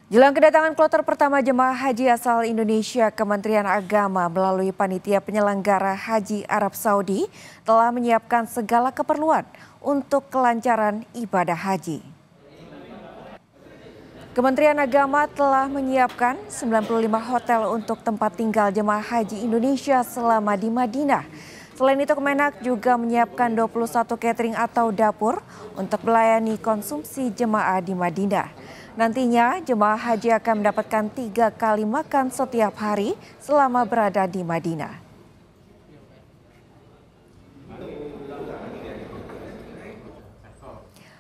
Jelang kedatangan kloter pertama jemaah haji asal Indonesia, Kementerian Agama melalui Panitia Penyelenggara Haji Arab Saudi telah menyiapkan segala keperluan untuk kelancaran ibadah haji. Kementerian Agama telah menyiapkan 95 hotel untuk tempat tinggal jemaah haji Indonesia selama di Madinah. Selain itu, Kemenak juga menyiapkan 21 catering atau dapur untuk melayani konsumsi jemaah di Madinah. Nantinya, jemaah haji akan mendapatkan 3 kali makan setiap hari selama berada di Madinah.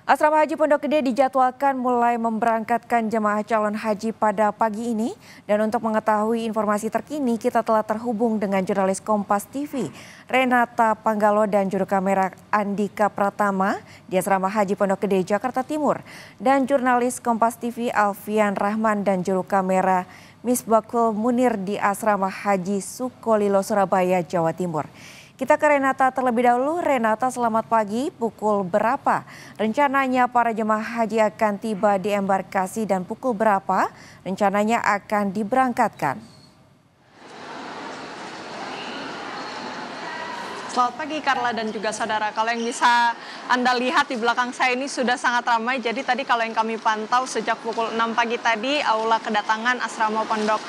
Asrama Haji Pondok Gede dijadwalkan mulai memberangkatkan jemaah calon haji pada pagi ini. Dan untuk mengetahui informasi terkini, kita telah terhubung dengan jurnalis Kompas TV, Renata Panggalo, dan juru kamera Andika Pratama di Asrama Haji Pondok Gede, Jakarta Timur. Dan jurnalis Kompas TV Alfian Rahman dan juru kamera Misbakul Munir di Asrama Haji Sukolilo, Surabaya, Jawa Timur. Kita ke Renata terlebih dahulu. Renata, selamat pagi. Pukul berapa rencananya para jemaah haji akan tiba di embarkasi dan pukul berapa rencananya akan diberangkatkan? Selamat pagi Carla dan juga saudara. Kalau yang bisa Anda lihat di belakang saya ini sudah sangat ramai. Jadi tadi kalau yang kami pantau sejak pukul 6 pagi tadi, aula kedatangan Asrama Pondok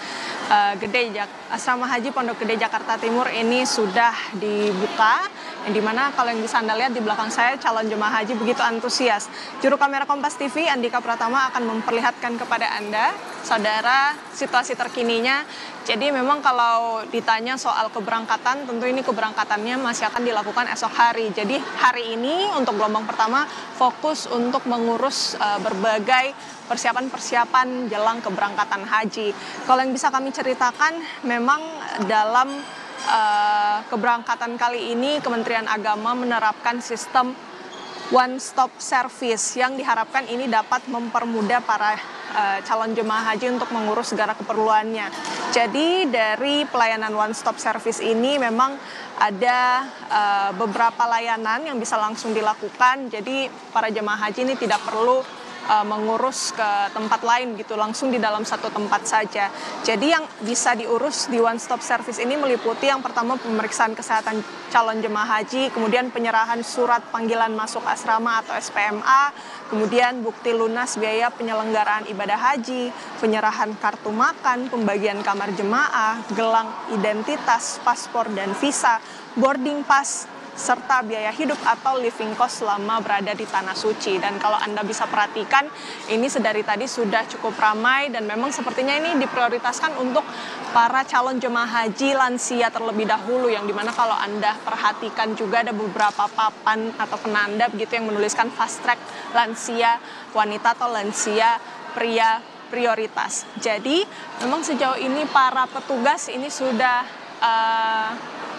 Gede, Asrama Haji Pondok Gede Jakarta Timur ini sudah dibuka, yang dimana kalau yang bisa Anda lihat di belakang saya calon jemaah haji begitu antusias. Juru kamera Kompas TV Andika Pratama akan memperlihatkan kepada Anda, saudara, situasi terkininya. Jadi memang kalau ditanya soal keberangkatan, tentu ini keberangkatannya masih akan dilakukan esok hari. Jadi hari ini untuk gelombang pertama fokus untuk mengurus berbagai persiapan-persiapan jelang keberangkatan haji. Kalau yang bisa kami ceritakan, memang dalam keberangkatan kali ini Kementerian Agama menerapkan sistem one-stop service yang diharapkan ini dapat mempermudah para calon jemaah haji untuk mengurus segala keperluannya. Jadi dari pelayanan one-stop service ini memang ada beberapa layanan yang bisa langsung dilakukan. Jadi para jemaah haji ini tidak perlu mengurus ke tempat lain gitu, langsung di dalam satu tempat saja. Jadi yang bisa diurus di one stop service ini meliputi yang pertama pemeriksaan kesehatan calon jemaah haji, kemudian penyerahan surat panggilan masuk asrama atau SPMA, kemudian bukti lunas biaya penyelenggaraan ibadah haji, penyerahan kartu makan, pembagian kamar jemaah, gelang identitas, paspor dan visa, boarding pass, serta biaya hidup atau living cost selama berada di Tanah Suci. Dan kalau Anda bisa perhatikan, ini sedari tadi sudah cukup ramai dan memang sepertinya ini diprioritaskan untuk para calon jemaah haji lansia terlebih dahulu, yang dimana kalau Anda perhatikan juga ada beberapa papan atau penanda begitu yang menuliskan fast track lansia wanita atau lansia pria prioritas. Jadi memang sejauh ini para petugas ini sudah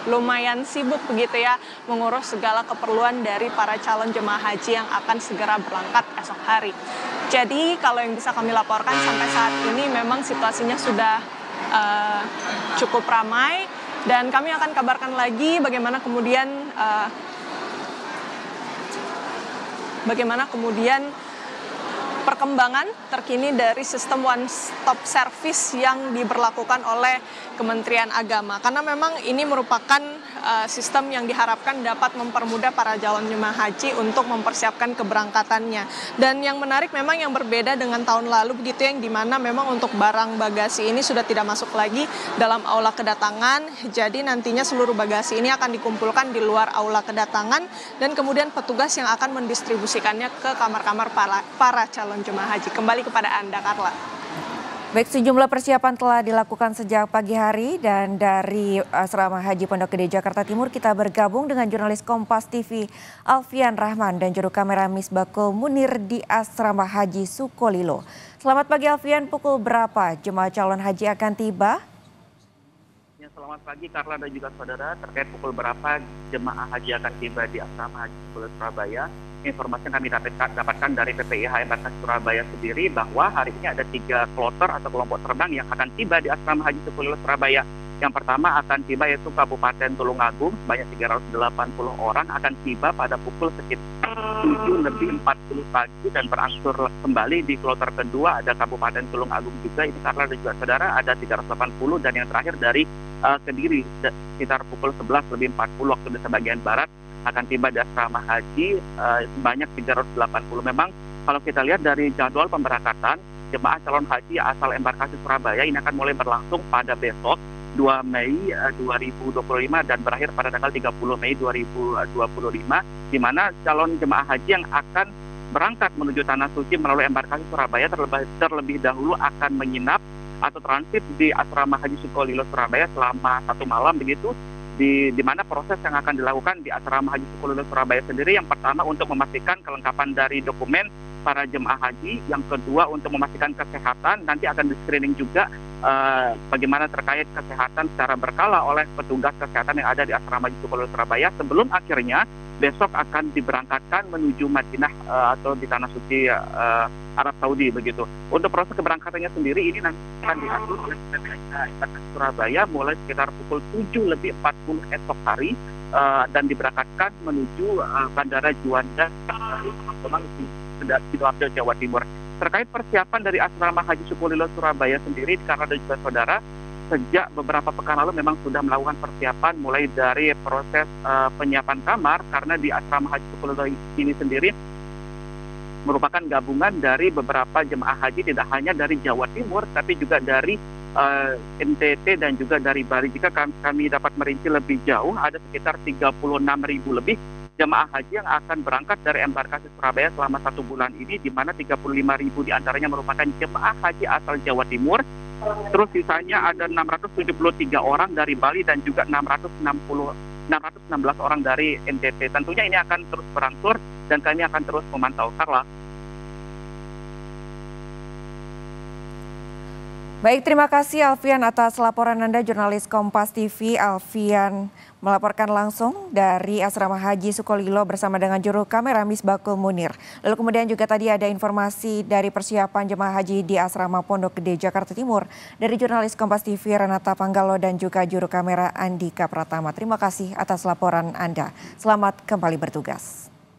lumayan sibuk begitu ya, mengurus segala keperluan dari para calon jemaah haji yang akan segera berangkat esok hari. Jadi kalau yang bisa kami laporkan sampai saat ini memang situasinya sudah cukup ramai, dan kami akan kabarkan lagi bagaimana kemudian perkembangan terkini dari sistem one stop service yang diberlakukan oleh Kementerian Agama. Karena memang ini merupakan sistem yang diharapkan dapat mempermudah para calon jemaah haji untuk mempersiapkan keberangkatannya. Dan yang menarik memang yang berbeda dengan tahun lalu begitu, yang dimana memang untuk barang bagasi ini sudah tidak masuk lagi dalam aula kedatangan. Jadi nantinya seluruh bagasi ini akan dikumpulkan di luar aula kedatangan dan kemudian petugas yang akan mendistribusikannya ke kamar-kamar para calon jemaah haji. Kembali kepada Anda, Carla. Baik, sejumlah persiapan telah dilakukan sejak pagi hari, dan dari Asrama Haji Pondok Gede Jakarta Timur kita bergabung dengan jurnalis Kompas TV Alfian Rahman dan juru kamera Misbakul Munir di Asrama Haji Sukolilo. Selamat pagi Alfian, pukul berapa jemaah calon haji akan tiba? Ya, selamat pagi Carla dan juga saudara. Terkait pukul berapa jemaah haji akan tiba di Asrama Haji Sukolilo, Surabaya, informasi yang kami dapatkan dari PPIH Embarkasi Surabaya sendiri bahwa hari ini ada 3 kloter atau kelompok terbang yang akan tiba di Asrama Haji Sukolilo, Surabaya. Yang pertama akan tiba yaitu Kabupaten Tulungagung, sebanyak 380 orang akan tiba pada pukul sekitar 7:40 pagi dan berangsur kembali di kloter kedua ada Kabupaten Tulungagung juga, ini Karla dan juga saudara ada 380, dan yang terakhir dari Kediri sekitar pukul 11:40 waktu Indonesia bagian Barat akan tiba di asrama haji sebanyak 380. Memang kalau kita lihat dari jadwal pemberangkatan jemaah calon haji asal embarkasi Surabaya ini akan mulai berlangsung pada besok 2 Mei 2025 dan berakhir pada tanggal 30 Mei 2025, di mana calon jemaah haji yang akan berangkat menuju Tanah Suci melalui embarkasi Surabaya terlebih dahulu akan menginap atau transit di asrama haji Sukolilo Surabaya selama 1 malam begitu, di mana proses yang akan dilakukan di asrama haji Sukolilo Surabaya sendiri yang pertama untuk memastikan kelengkapan dari dokumen para jemaah haji, yang kedua untuk memastikan kesehatan, nanti akan di-screening juga bagaimana terkait kesehatan secara berkala oleh petugas kesehatan yang ada di asrama haji Sukolilo Surabaya sebelum akhirnya besok akan diberangkatkan menuju Madinah atau di Tanah Suci Arab Saudi begitu. Untuk proses keberangkatannya sendiri ini nanti akan diatur oleh PPIH Embarkasi Surabaya mulai sekitar pukul 7:40 esok hari dan diberangkatkan menuju Bandara Juanda di Sidoarjo, Jawa Timur. Terkait persiapan dari asrama haji Sukolilo Surabaya sendiri, karena ada juga saudara, sejak beberapa pekan lalu memang sudah melakukan persiapan mulai dari proses penyiapan kamar, karena di asrama haji Sukolilo ini sendiri merupakan gabungan dari beberapa jemaah haji tidak hanya dari Jawa Timur tapi juga dari NTT dan juga dari Bali. Jika kami dapat merinci lebih jauh, ada sekitar 36.000 lebih jemaah haji yang akan berangkat dari embarkasi Surabaya selama 1 bulan ini, di mana 35.000 diantaranya merupakan jemaah haji asal Jawa Timur. Terus sisanya ada 673 orang dari Bali dan juga 616 orang dari NTT. Tentunya ini akan terus berangsur dan kami akan terus memantau. Karla. Baik, terima kasih Alfian atas laporan Anda, jurnalis Kompas TV. Alfian melaporkan langsung dari Asrama Haji Sukolilo bersama dengan juru kamera Misbakul Munir. Lalu kemudian juga tadi ada informasi dari persiapan jemaah haji di Asrama Pondok Gede, Jakarta Timur dari jurnalis Kompas TV Renata Panggalo dan juga juru kamera Andika Pratama. Terima kasih atas laporan Anda. Selamat kembali bertugas.